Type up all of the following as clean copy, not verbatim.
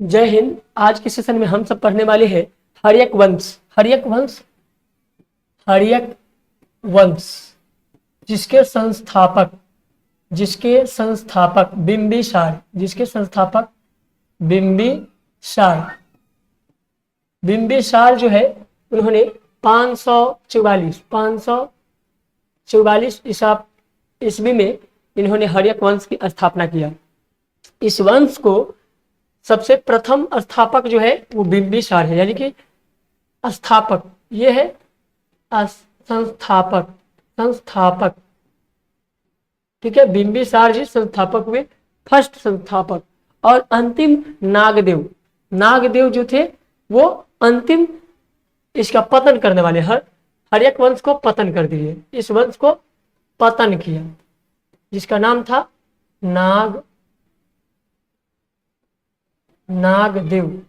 जय हिंद। आज के सेशन में हम सब पढ़ने वाले हैं हर्यक वंश। हर्यक वंश जिसके संस्थापक बिंबिसार बिंबिसार जो है उन्होंने 544 ईस्वी में इन्होंने हर्यक वंश की स्थापना किया। इस वंश को सबसे प्रथम स्थापक जो है वो बिंबिसार है, यानी कि स्थापक ये है संस्थापक ठीक है। बिंबिसार जी संस्थापक हुए, फर्स्ट संस्थापक। और अंतिम नागदेव जो थे वो अंतिम इसका पतन करने वाले, हर्यक वंश को पतन कर दिए। इस वंश को पतन किया जिसका नाम था नागदेव।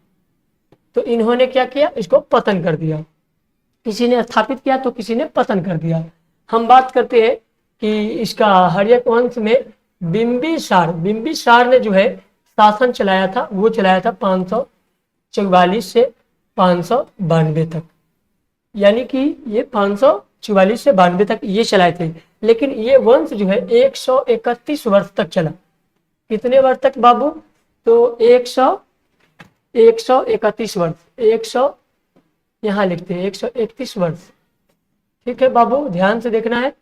तो इन्होंने क्या किया, इसको पतन कर दिया। किसी ने स्थापित किया तो किसी ने पतन कर दिया। हम बात करते हैं कि इसका हर्यक वंश में बिंबिसार ने जो है शासन चलाया था, वो चलाया था 544 से 592 तक, यानी कि ये 544 से 92 तक ये चलाए थे। लेकिन ये वंश जो है 131 वर्ष तक चला। कितने वर्ष तक बाबू? तो 131 वर्ष, 100 यहाँ लिखते हैं 131 वर्ष। ठीक है बाबू, ध्यान से देखना है।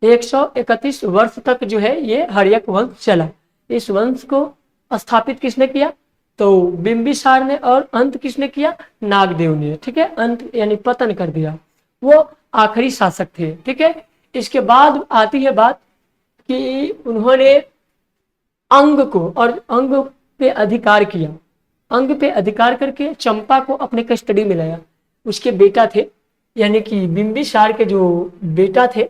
131 वर्ष तक जो है ये हर्यक वंश चला। इस वंश को स्थापित किसने किया? तो बिंबिसार ने। और अंत किसने किया? नागदेव ने। ठीक है, अंत यानी पतन कर दिया। वो आखिरी शासक थे। ठीक है, इसके बाद आती है बात कि उन्होंने अंग पे अधिकार किया। अंग पे अधिकार करके चंपा को अपने कस्टडी में लाया। उसके बेटा थे, यानी कि बिंबिसार के जो बेटा थे।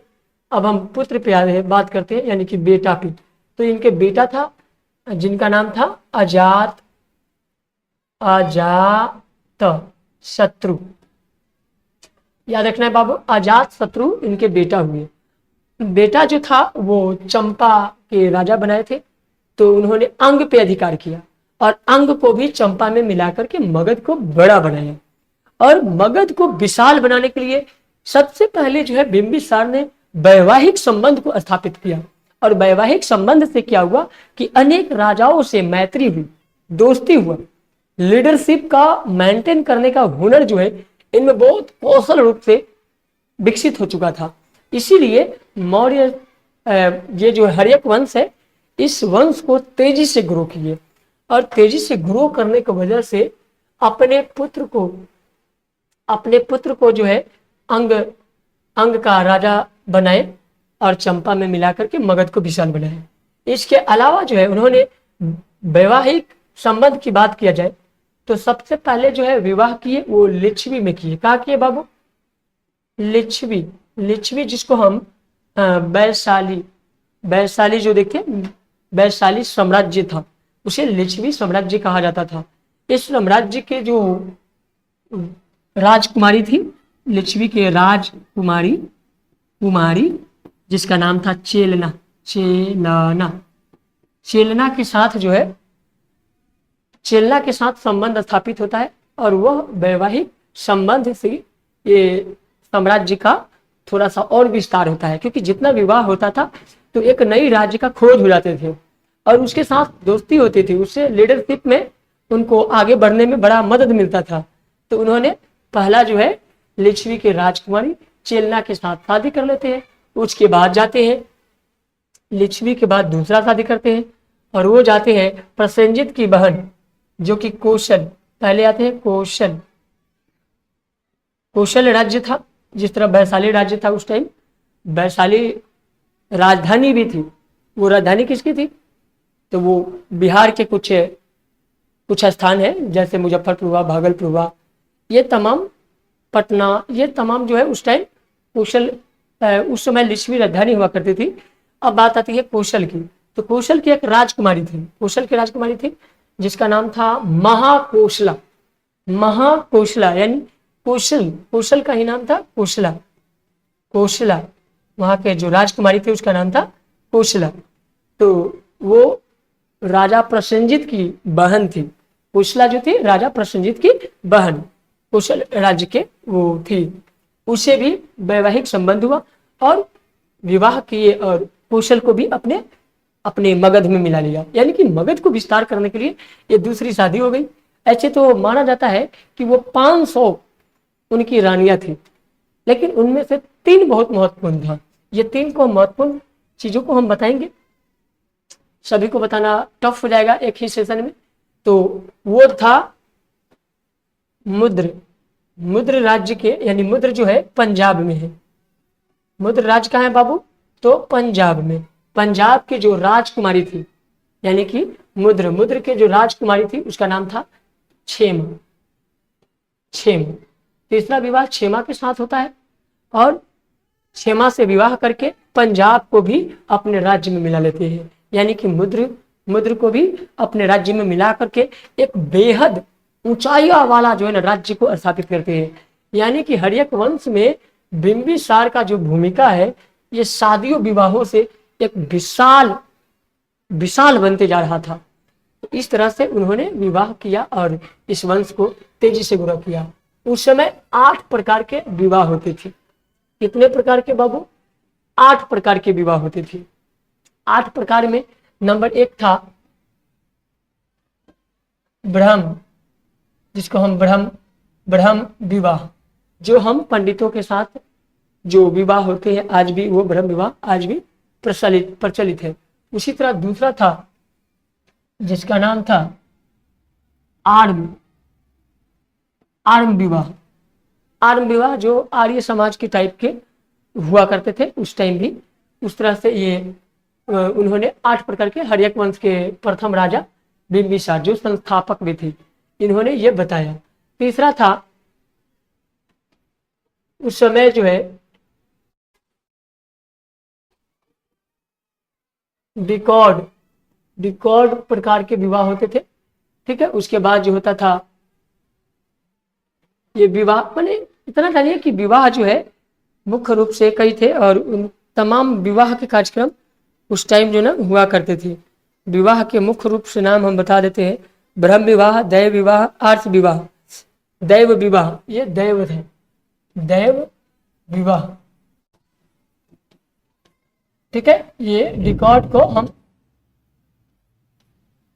अब हम पुत्र पे बात करते हैं, यानी कि बेटा पे। तो इनके बेटा था जिनका नाम था अजात शत्रु। याद रखना है बाबू, अजात शत्रु इनके बेटा हुए। बेटा जो था वो चंपा के राजा बनाए थे। तो उन्होंने अंग पे अधिकार किया और अंग को भी चंपा में मिलाकर के मगध को बड़ा बनाया। और मगध को विशाल बनाने के लिए सबसे पहले जो है बिंबिसार ने वैवाहिक संबंध को स्थापित किया। और वैवाहिक संबंध से क्या हुआ कि अनेक राजाओं से मैत्री हुई, दोस्ती हुआ। लीडरशिप का मेंटेन करने का हुनर जो है इनमें बहुत कौशल रूप से विकसित हो चुका था। इसीलिए मौर्य ये जो हर्यक वंश है, इस वंश को तेजी से ग्रो किए। और तेजी से ग्रो करने की वजह से अपने पुत्र को जो है अंग का राजा बनाए और चंपा में मिलाकर के मगध को विशाल बनाए। इसके अलावा जो है उन्होंने वैवाहिक संबंध की बात किया जाए तो सबसे पहले जो है विवाह किए वो लिच्छवी में किए। कहाँ किए बाबू? लिच्छवी जिसको हम वैशाली जो देखते, वैशाली साम्राज्य था, उसे लिच्छवी साम्राज्य कहा जाता था। इस साम्राज्य के जो राजकुमारी थी, लिच्छवी के राजकुमारी जिसका नाम था चेलना के साथ जो है चेलना के साथ संबंध स्थापित होता है। और वह वैवाहिक संबंध से ये साम्राज्य का थोड़ा सा और विस्तार होता है, क्योंकि जितना विवाह होता था तो एक नई राज्य का खोज हो जाते थे और उसके साथ दोस्ती होती थी। उससे लीडरशिप में उनको आगे बढ़ने में बड़ा मदद मिलता था। तो उन्होंने पहला जो है लिच्छवी के राजकुमारी चेलना के साथ शादी कर लेते हैं। उसके बाद जाते हैं लिच्छवी के बाद दूसरा शादी करते हैं और वो जाते हैं प्रसेनजित की बहन जो कि कौशल। पहले आते हैं कौशल राज्य था, जिस तरह वैशाली राज्य था उस टाइम। वैशाली राजधानी भी थी। वो राजधानी किसकी थी? तो वो बिहार के कुछ स्थान है, जैसे मुजफ्फरपुर हुआ, भागलपुर हुआ, ये तमाम, पटना, ये तमाम जो है उस टाइम उस समय लिच्छवी राजधानी हुआ करती थी। अब बात आती है कौशल की। तो कौशल की एक राजकुमारी थी, जिसका नाम था महाकोशला, यानी कौशल का ही नाम था कौशला। वहां के जो राजकुमारी थी उसका नाम था कौशला। तो वो राजा प्रसेनजित की बहन थी। कोसला जो थी राजा प्रसेनजीत की बहन, कोसल राज्य के वो थी, उससे भी वैवाहिक संबंध हुआ और विवाह किए और कौशल को भी अपने अपने मगध में मिला लिया, यानी कि मगध को विस्तार करने के लिए ये दूसरी शादी हो गई। ऐसे तो माना जाता है कि वो 500 उनकी रानियां थी, लेकिन उनमें से 3 बहुत महत्वपूर्ण था। ये 3 को महत्वपूर्ण चीजों को हम बताएंगे, सभी को बताना टफ हो जाएगा एक ही सेशन में। तो वो था मुद्र, मुद्र राज्य के, यानी मुद्र जो है पंजाब में है। मुद्र राज्य कहाँ है बाबू? तो पंजाब में। पंजाब की जो राजकुमारी थी, यानी कि मुद्र, मुद्र के जो राजकुमारी थी उसका नाम था क्षेमा। क्षेमा, तीसरा विवाह क्षेमा के साथ होता है और क्षेमा से विवाह करके पंजाब को भी अपने राज्य में मिला लेते हैं, यानी कि मुद्र को भी अपने राज्य में मिला करके एक बेहद ऊंचाई वाला जो है ना राज्य को स्थापित करते हैं। यानी कि हर्यक वंश में बिंबिसार का जो भूमिका है ये शादियों विवाहों से एक विशाल विशाल बनते जा रहा था। इस तरह से उन्होंने विवाह किया और इस वंश को तेजी से गुरु किया। उस समय 8 प्रकार के विवाह होते थे। कितने प्रकार के बाबू? 8 प्रकार के विवाह होते थे। 8 प्रकार में नंबर 1 था ब्रह्म, जिसको हम ब्रह्म विवाह, जो हम पंडितों के साथ जो विवाह होते हैं आज भी, वो ब्रह्म विवाह आज भी प्रचलित है। उसी तरह दूसरा था जिसका नाम था आर्म विवाह। आर्म विवाह जो आर्य समाज के टाइप के हुआ करते थे उस टाइम भी। उस तरह से ये उन्होंने 8 प्रकार के हर्यक वंश के प्रथम राजा बिंबिसार जो संस्थापक भी थे, इन्होंने ये बताया। तीसरा था उस समय जो है डिकॉर्ड प्रकार के विवाह होते थे। ठीक है, उसके बाद जो होता था ये विवाह, मैंने इतना जानिए कि विवाह जो है मुख्य रूप से कई थे और उन तमाम विवाह के कार्यक्रम उस टाइम जो ना हुआ करते थे। विवाह के मुख्य रूप से नाम हम बता देते हैं, ब्रह्म विवाह, दैव विवाह, आर्ष विवाह। दैव विवाह, ये दैव थे, दैव विवाह। ठीक है, ये रिकॉर्ड को हम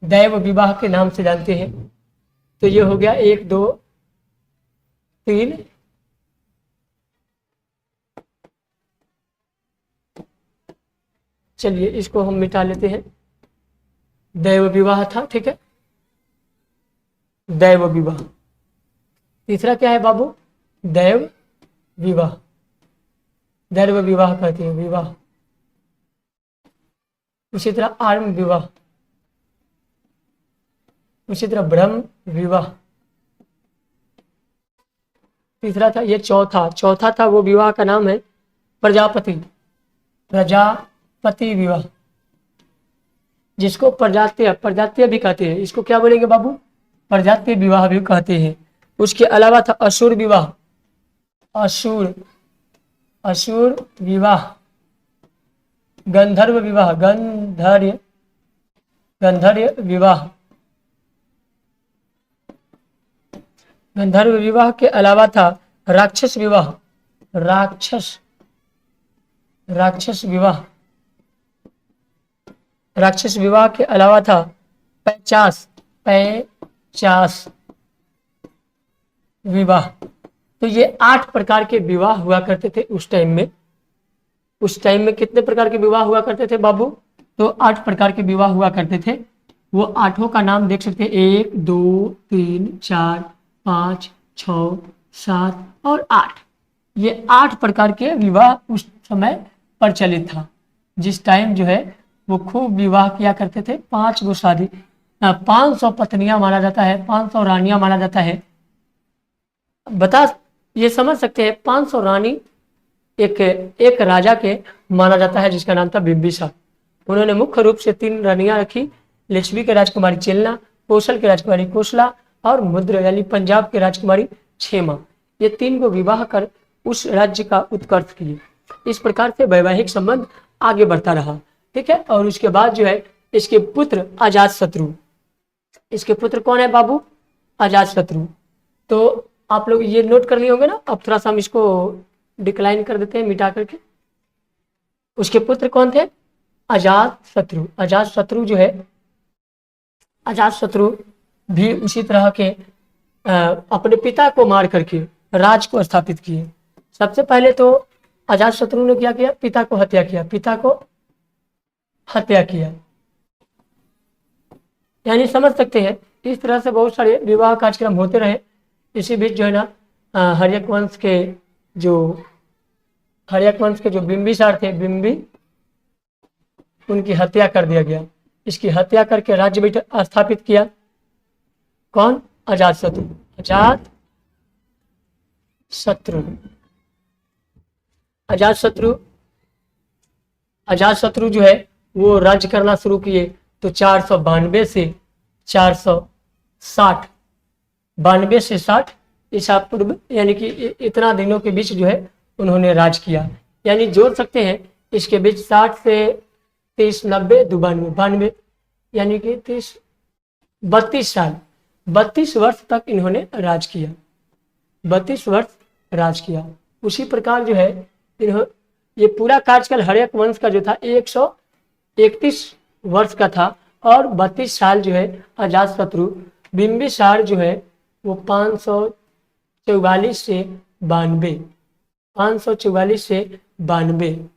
दैव विवाह के नाम से जानते हैं। तो ये हो गया 1 2 3 चलिए इसको हम मिटा लेते हैं। दैव विवाह था, ठीक है, दैव विवाह। तीसरा क्या है बाबू? दैव विवाह, दैव विवाह कहते हैं विवाह। उसी तरह आर्म विवाह, उसी तरह ब्रह्म विवाह। तीसरा था ये चौथा था वो विवाह का नाम है प्रजापति विवाह, जिसको प्रजातीय भी कहते हैं। इसको क्या बोलेंगे बाबू? प्रजातीय विवाह भी कहते हैं। उसके अलावा था असुर विवाह, असुर विवाह, गंधर्व विवाह, गंधर्व विवाह। गंधर्व विवाह के अलावा था राक्षस विवाह, राक्षस विवाह। राक्षस विवाह के अलावा था 50 विवाह। तो ये 8 प्रकार के विवाह हुआ करते थे उस टाइम में। उस टाइम में कितने प्रकार के विवाह हुआ करते थे बाबू? तो 8 प्रकार के विवाह हुआ करते थे। वो 8 का नाम देख सकते हैं, 1 2 3 4 5 6 7 और 8। ये 8 प्रकार के विवाह उस समय प्रचलित था। जिस टाइम जो है वो खूब विवाह किया करते थे। 5 गो शादी, 500 पत्नियां माना जाता है, 500 रानियां माना जाता है। ये समझ सकते हैं 500 रानी एक राजा के माना जाता है जिसका नाम था बिंबिसार। उन्होंने मुख्य रूप से 3 रानियां रखी, लिच्छवी के राजकुमारी चेलना, कौशल के राजकुमारी कोसला और मुद्र यानी पंजाब के राजकुमारी क्षेमा। ये 3 को विवाह कर उस राज्य का उत्कर्ष किए। इस प्रकार से वैवाहिक संबंध आगे बढ़ता रहा। ठीक है, और उसके बाद जो है इसके पुत्र अजातशत्रु इसके पुत्र कौन है बाबू? अजातशत्रु। तो आप लोग ये नोट कर लिए होंगे ना। अब थोड़ा सा हम इसको डिक्लाइन कर देते हैं मिटा करके। उसके पुत्र कौन थे? अजातशत्रु। अजातशत्रु जो है, अजातशत्रु भी उसी तरह के अपने पिता को मार करके राज को स्थापित किए। सबसे पहले तो अजातशत्रु ने क्या किया? पिता को हत्या किया, पिता को हत्या किया। यानी समझ सकते हैं इस तरह से बहुत सारे विवाह कार्यक्रम होते रहे। इसी बीच जो है ना हर्यक वंश के जो बिंबिसार थे, बिंबी, उनकी हत्या कर दिया गया। इसकी हत्या करके राज्य भी स्थापित किया। कौन? अजातशत्रु। अजातशत्रु अजातशत्रु अजातशत्रु जो है वो राज्य करना शुरू किए। तो 492 से 460, 92 से 60 ईसा पूर्व, यानी कि इतना दिनों के बीच जो है उन्होंने राज किया। यानी जोड़ सकते हैं इसके बीच 60 से 30, 90, 92, यानी कि 32 साल, 32 वर्ष तक इन्होंने राज किया। 32 वर्ष राज किया। उसी प्रकार जो है ये पूरा कार्यकाल हर्यक वंश का जो था 131 वर्ष का था, और 32 साल जो है अजातशत्रु, बिंबिसार जो है वो 544 से 92, 544 से 92,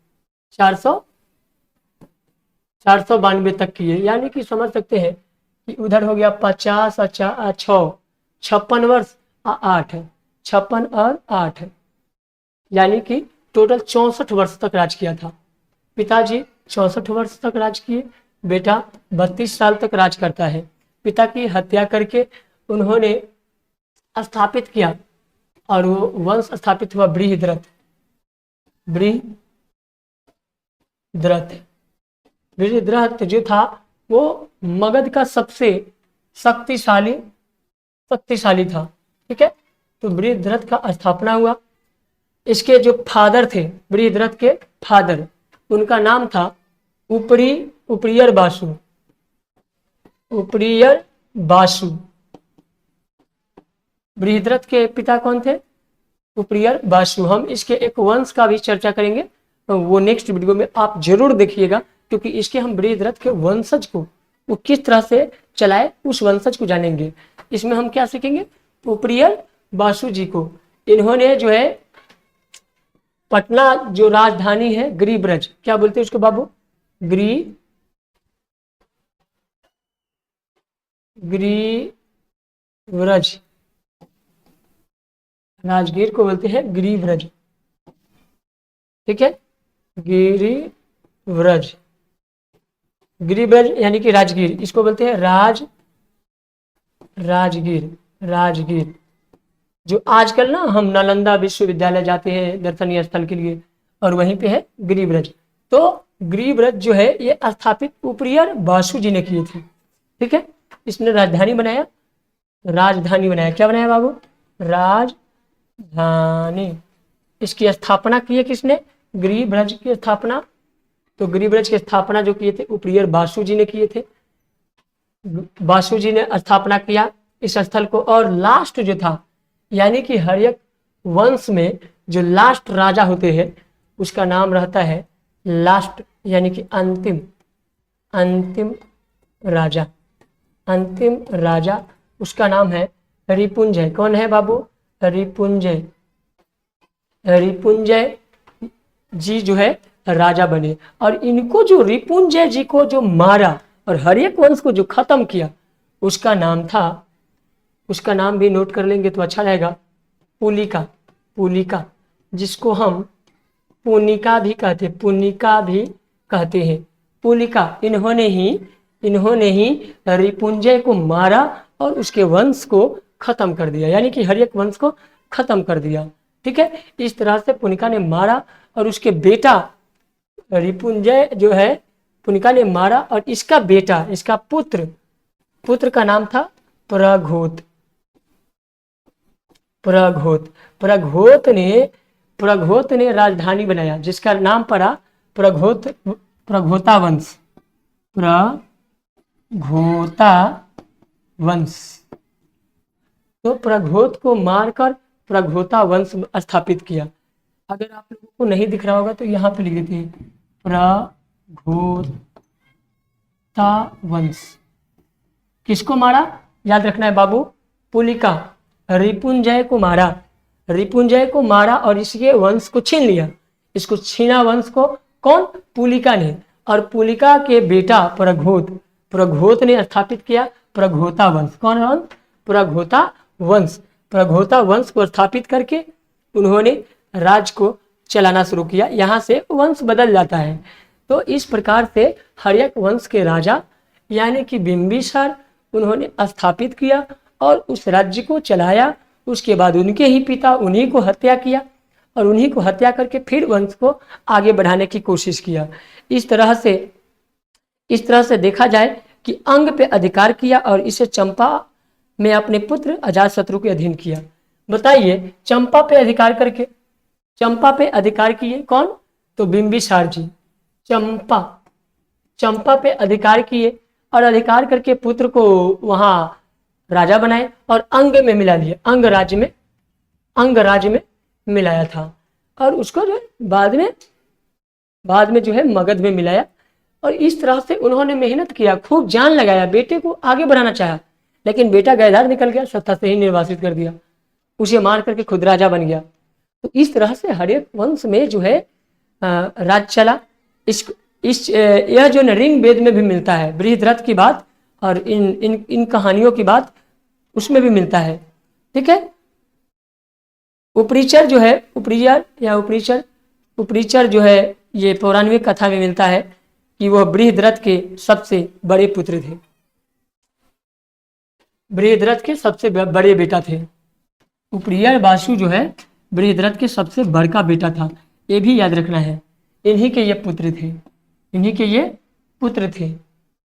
492 तक किए। यानी कि समझ सकते हैं कि उधर हो गया 50 और 6, 56 वर्ष, 8, 56 और 8, यानी कि टोटल 64 वर्ष तक राज किया था। पिताजी 64 वर्ष तक राज किए, बेटा 32 साल तक राज करता है। पिता की हत्या करके उन्होंने स्थापित किया, और वो वंश स्थापित हुआ बृहद्रथ। बृहद्रथ जो था वो मगध का सबसे शक्तिशाली था। ठीक है, तो बृहद्रथ का स्थापना हुआ। इसके जो फादर थे, बृहद्रथ के फादर, उनका नाम था उपरियर बासु। बृहद्रथ के पिता कौन थे? उपरियर बासु। हम इसके एक वंश का भी चर्चा करेंगे, तो वो नेक्स्ट वीडियो में आप जरूर देखिएगा, क्योंकि इसके हम बृहद्रथ के वंशज को वो किस तरह से चलाए, उस वंशज को जानेंगे। इसमें हम क्या सीखेंगे? उपरियर बासु जी को, इन्होंने जो है पटना जो राजधानी है गिरिब्रज, क्या बोलते हैं उसको बाबू? गिरिब्रज, राजगीर को बोलते हैं गिरिब्रज। ठीक है, गिरिब्रज यानी कि राजगीर, इसको बोलते हैं राजगीर, जो आजकल ना हम नालंदा विश्वविद्यालय जाते हैं दर्शनीय स्थल के लिए, और वहीं पे है गिरिब्रज। तो गिरिब्रज जो है ये स्थापित उपरियर बासु जी ने किए थे। ठीक है, इसने राजधानी बनाया। क्या बनाया बाबू? राजधानी। इसकी स्थापना की है किसने? गिरिब्रज की स्थापना। तो गिरिब्रज की स्थापना जो किए थे उपरियर बासु जी ने किए थे। बासु जी ने स्थापना किया इस स्थल को। और लास्ट जो था, यानी कि हर्यक वंश में जो लास्ट राजा होते हैं उसका नाम रहता है लास्ट, यानी कि अंतिम राजा, उसका नाम है रिपुंजय। कौन है बाबू? रिपुंजय जी जो है राजा बने। और इनको जो रिपुंजय जी को जो मारा और हर्यक वंश को जो खत्म किया, उसका नाम भी नोट कर लेंगे तो अच्छा रहेगा, पुलिका, जिसको हम पुनिका भी कहते हैं। पुलिका, इन्होंने ही रिपुंजय को मारा और उसके वंश को खत्म कर दिया, यानी कि हर्यक वंश को खत्म कर दिया। ठीक है, इस तरह से पुनिका ने मारा, और उसके बेटा रिपुंजय जो है पुनिका ने मारा, और इसका बेटा, इसका पुत्र का नाम था प्रघोत। प्रघोत ने राजधानी बनाया, जिसका नाम पड़ा प्रघोता वंश। वंश। तो प्रघोत को मारकर प्रघोता वंश स्थापित किया। अगर आप लोगों को नहीं दिख रहा होगा तो यहाँ पे लिख देते हैं प्रघोता वंश। किसको मारा? याद रखना है बाबू, पुलिका रिपुंजय को मारा। रिपुंजय को मारा और इसके वंश को छीन लिया। इसको छीना वंश को कौन? पुलिका ने। और पुलिका के बेटा प्रघोत ने स्थापित किया प्रघोता वंश। कौन वंश? प्रघोता वंश। प्रघोता वंश को स्थापित करके उन्होंने राज्य को चलाना शुरू किया। यहाँ से वंश बदल जाता है। तो इस प्रकार से हर्यक वंश के राजा यानी कि बिंबिसार उन्होंने स्थापित किया और उस राज्य को चलाया। उसके बाद उनके ही पिता उन्हीं को हत्या किया और उन्हीं को हत्या करके फिर वंश को आगे बढ़ाने की कोशिश किया। इस तरह से देखा जाए कि अंग पे अधिकार किया और इसे चंपा में अपने पुत्र अजातशत्रु के अधीन किया। बताइए, चंपा पे अधिकार किए कौन? तो बिंबिसार जी। चंपा पे अधिकार किए और अधिकार करके पुत्र को वहां राजा बनाए और अंग में मिला लिया। अंग राज्य में मिलाया था और उसको जो है बाद में जो है मगध में मिलाया। और इस तरह से उन्होंने मेहनत किया, खूब जान लगाया, बेटे को आगे बढ़ाना चाहा, लेकिन बेटा गैरदार निकल गया, सत्ता से ही निर्वासित कर दिया, उसे मार करके खुद राजा बन गया। तो इस तरह से हर्यक वंश में जो है राज चला। यह जो ऋग वेद में भी मिलता है, बृहद्रथ की बात और इन कहानियों की बात उसमें भी मिलता है। ठीक है। उपरीचर जो है ये पौराणिक कथा में मिलता है कि वह बृहद्रथ के सबसे बड़े पुत्र थे, बृहद्रथ के सबसे बड़े बेटा थे। उपरियर वासु जो है बृहद्रथ के सबसे बड़का बेटा था, ये भी याद रखना है। इन्हीं के ये पुत्र थे,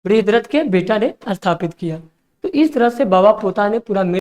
बृहद्रथ के बेटा ने स्थापित किया। तो इस तरह से बाबा पोता ने पूरा